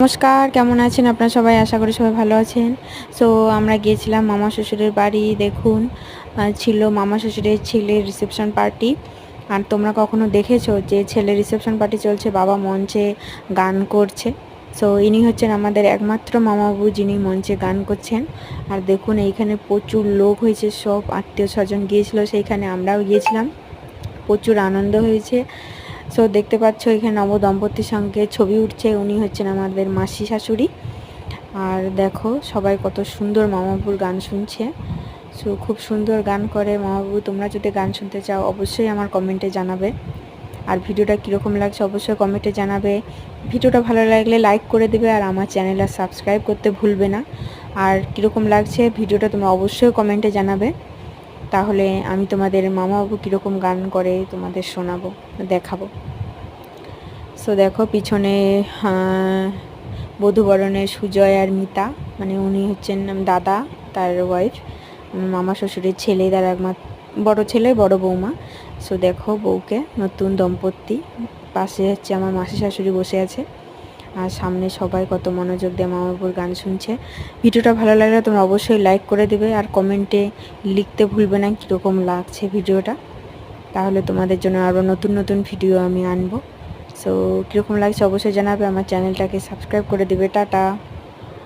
নমস্কার, কেমন আছেন আপনারা সবাই? আশা করি সবাই ভালো আছেন। সো আমরা গিয়েছিলাম মামা শ্বশুরের বাড়ি। দেখুন ছিল মামা শ্বশুরের ছেলের রিসেপশন পার্টি। আর তোমরা কখনো দেখেছো যে ছেলের রিসেপশন পার্টি চলছে, বাবা মঞ্চে গান করছে? সো ইনি হচ্ছেন আমাদের একমাত্র মামাবাবু যিনি মঞ্চে গান করছেন। আর দেখুন এইখানে প্রচুর লোক হয়েছে, সব আত্মীয় স্বজন গিয়েছিল, সেইখানে আমরাও গিয়েছিলাম। প্রচুর আনন্দ হয়েছে। সো দেখতে পাচ্ছ এখানে নবদম্পতির সঙ্গে ছবি উঠছে। উনি হচ্ছেন আমাদের মাসি শাশুড়ি। আর দেখো সবাই কত সুন্দর মামাবাবুর গান শুনছে। সো খুব সুন্দর গান করে মামাবাবু। তোমরা যদি গান শুনতে চাও অবশ্যই আমার কমেন্টে জানাবে। আর ভিডিওটা কীরকম লাগছে অবশ্যই কমেন্টে জানাবে। ভিডিওটা ভালো লাগলে লাইক করে দেবে, আর আমার চ্যানেলটা সাবস্ক্রাইব করতে ভুলবে না। আর কীরকম লাগছে ভিডিওটা তোমরা অবশ্যই কমেন্টে জানাবে, তাহলে আমি তোমাদের মামাবাবু কীরকম গান করে তোমাদের শোনাবো, দেখাবো। সো দেখো পিছনে বধূবরণের সুজয় আর মিতা, মানে উনি হচ্ছেন দাদা, তার ওয়াইফ, মামা শ্বশুরের ছেলে, তার একমাত্র বড় ছেলে, বড় বৌমা। সো দেখো বউকে, নতুন দম্পতি, পাশে হচ্ছে আমার মাসি শাশুড়ি বসে আছে। আর সামনে সবাই কত মনোযোগ দিয়ে মামাবাবুর গান শুনছে। ভিডিওটা ভালো লাগলে তোমরা অবশ্যই লাইক করে দেবে, আর কমেন্টে লিখতে ভুলবে না কীরকম লাগছে ভিডিওটা, তাহলে তোমাদের জন্য আরও নতুন নতুন ভিডিও আমি আনবো। সো কীরকম লাগছে অবশ্যই জানাবে, আমার চ্যানেলটাকে সাবস্ক্রাইব করে দেবে। টাটা।